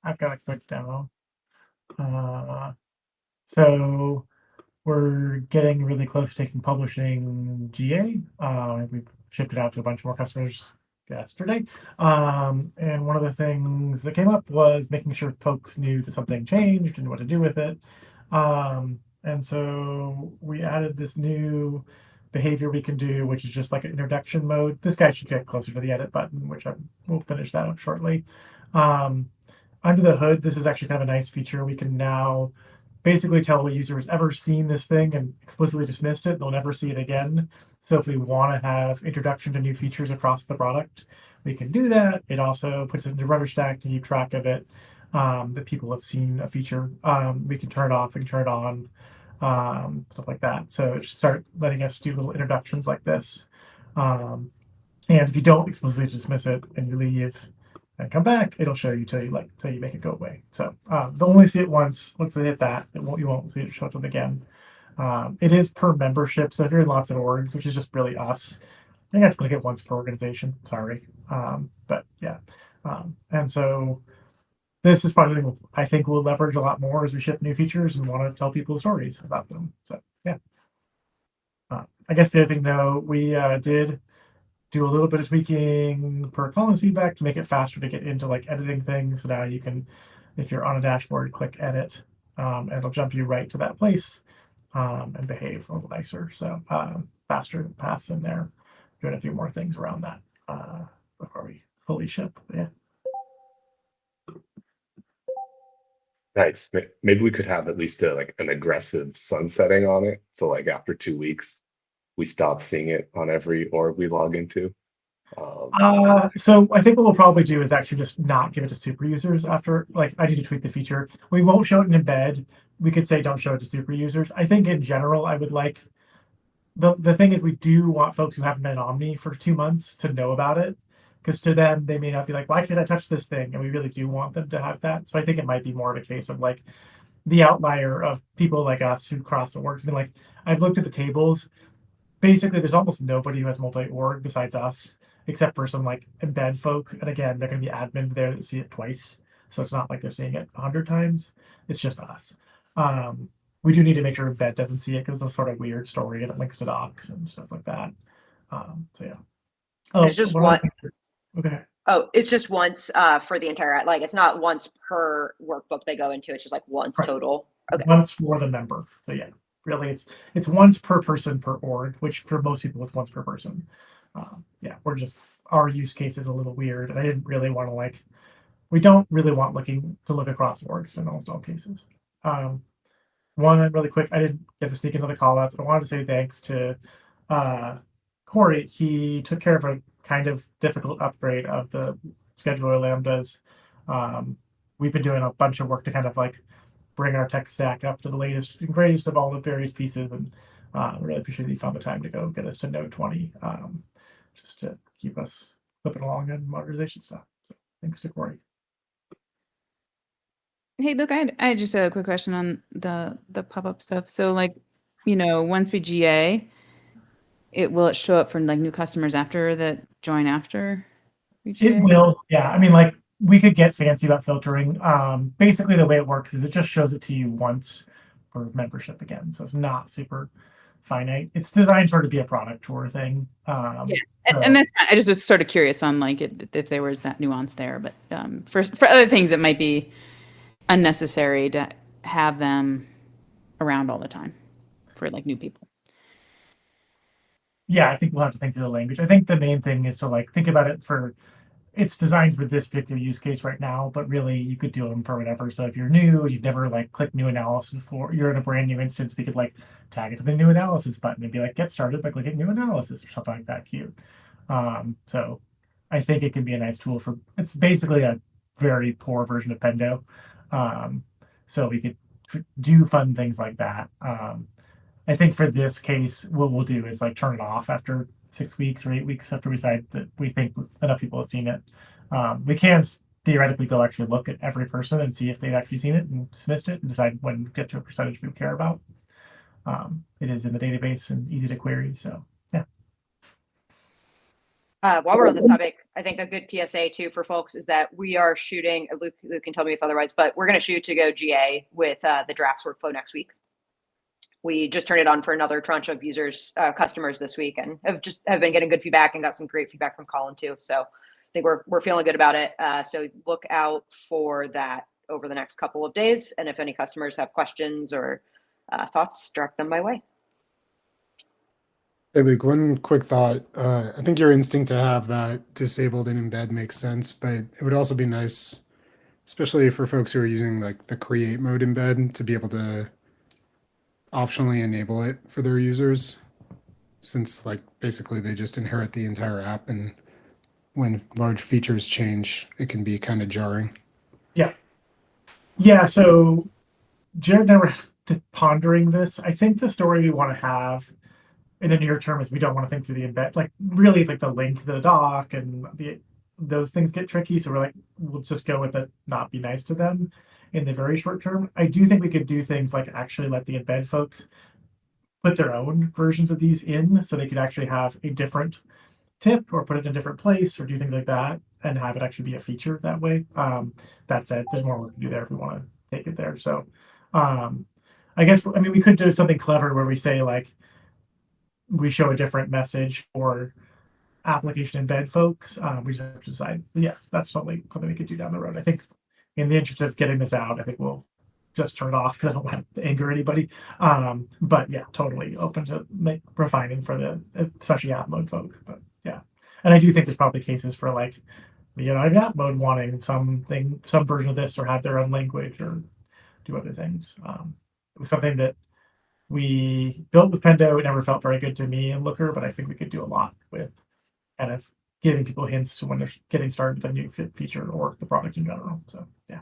I've got a quick demo. Uh, so we're getting really close to taking publishing GA. We've shipped it out to a bunch more customers yesterday. And one of the things that came up was making sure folks knew that something changed and what to do with it. And so we added this new behavior we can do, which is just like an introduction mode. This guy should get closer to the edit button, which we'll finish that up shortly. Um, Under the hood, this is actually kind of a nice feature. We can now basically tell a user has ever seen this thing and explicitly dismissed it, they'll never see it again. So if we want to have introduction to new features across the product, we can do that. It also puts it into RudderStack to keep track of it, that people have seen a feature. We can turn it off, we can turn it on, stuff like that. So it should start letting us do little introductions like this. And if you don't explicitly dismiss it and you leave and come back, it'll show you till you make it go away. So they'll only see it once. Once they hit that, you won't see it show to them again. It is per membership, so if you're in lots of orgs, which is just really us, I have to click it once per organization. Sorry, but yeah. And so this is probably something I think we'll leverage a lot more as we ship new features and want to tell people stories about them. So yeah. I guess the other thing though, we did do a little bit of tweaking per Collins feedback to make it faster to get into like editing things. So now you can, if you're on a dashboard, click edit, and it'll jump you right to that place, and behave a little nicer. So faster paths in there. Doing a few more things around that before we fully ship. Yeah. Nice. Maybe we could have at least like an aggressive sunsetting on it. So like after 2 weeks, we stop seeing it on every org we log into. So I think what we'll probably do is actually just not give it to super users after, like, I need to tweak the feature. We won't show it in embed. We could say don't show it to super users. I think in general, I would like, the thing is we do want folks who haven't been in Omni for 2 months to know about it. Because to them, they may not be like, why can't I touch this thing? And we really do want them to have that. So I think it might be more of a case of like the outlier of people like us who cross the orgs. I mean, like, I've looked at the tables. Basically, there's almost nobody who has multi-org besides us, except for some like embed folk. And again, they're going to be admins there that see it twice. So it's not like they're seeing it 100 times. It's just us. We do need to make sure embed doesn't see it because it's a sort of weird story and it links to docs and stuff like that. So yeah. Oh, It's just one. Okay. Oh, it's just once for the entire, like, it's not once per workbook they go into. It's just like once Right. total. Okay. Once for the member. So yeah, really, it's once per person per org, which for most people it's once per person. Yeah, we're just, our use case is a little weird, and I didn't really want to like, we don't really want look across orgs in almost all cases. One really quick, I didn't get to sneak into the call outs. I wanted to say thanks to Corey. He took care of a kind of difficult upgrade of the scheduler lambdas. We've been doing a bunch of work to kind of like bring our tech stack up to the latest and greatest of all the various pieces, and really appreciate that you found the time to go get us to Node 20, just to keep us flipping along in modernization stuff. So thanks to Corey. Hey, look, I had just a quick question on the pop-up stuff. So like, once we GA, will it show up for like new customers after that join after we GA? It will, yeah. I mean, like, we could get fancy about filtering. Basically, the way it works is it just shows it to you once for membership again. So it's not super finite. It's designed sort of be a product tour thing. Yeah, and that's fine. I just was sort of curious on like if there was that nuance there. But for other things, it might be unnecessary to have them around all the time for like new people. Yeah, I think we'll have to think through the language. I think the main thing is to like think about it it's designed for this particular use case right now, but really you could do them for whatever. So if you're new, you've never like clicked new analysis before, you're in a brand new instance, we could like tag it to the new analysis button and be like, get started by clicking new analysis or something like that cute. So I think it can be a nice tool it's basically a very poor version of Pendo. So we could do fun things like that. I think for this case, what we'll do is like turn it off after 6 weeks or 8 weeks after we decide that we think enough people have seen it. We can theoretically go actually look at every person and see if they've actually seen it and dismissed it and decide when to get to a percentage we care about. It is in the database and easy to query. So yeah. While we're on this topic, I think a good PSA too for folks is that we are shooting. Luke can tell me if otherwise, but we're going to shoot to go GA with the drafts workflow next week. We just turned it on for another tranche of users, customers this week, and have been getting good feedback and got some great feedback from Colin too. So I think we're feeling good about it. So look out for that over the next couple of days. And if any customers have questions or thoughts, direct them my way. Hey, Luke, one quick thought. I think your instinct to have that disabled in embed makes sense, but it would also be nice, especially for folks who are using like the create mode embed, to be able to optionally enable it for their users, since like basically they just inherit the entire app, and when large features change, it can be kind of jarring. Yeah, so Jared and I were pondering this. I think the story we want to have in the near term is we don't want to think through the embed, like really like the link to the doc and those things get tricky. So we're like, we'll just go with it, not be nice to them in the very short term. I do think we could do things like actually let the embed folks put their own versions of these in, so they could actually have a different tip or put it in a different place or do things like that and have it actually be a feature that way. That said, there's more work to do there if we want to take it there. So I guess, I mean, we could do something clever where we say like, we show a different message for application embed folks. We just have to decide. Yes, that's totally something we could do down the road. I think in the interest of getting this out, I think we'll just turn it off because I don't want to anger anybody. But yeah, totally open to refining for the, especially app mode folk. But yeah. And I do think there's probably cases for like, app mode wanting some version of this or have their own language or do other things. It was something that we built with Pendo. It never felt very good to me and Looker, but I think we could do a lot with kind of giving people hints to when they're getting started with a new feature or the product in general. So yeah.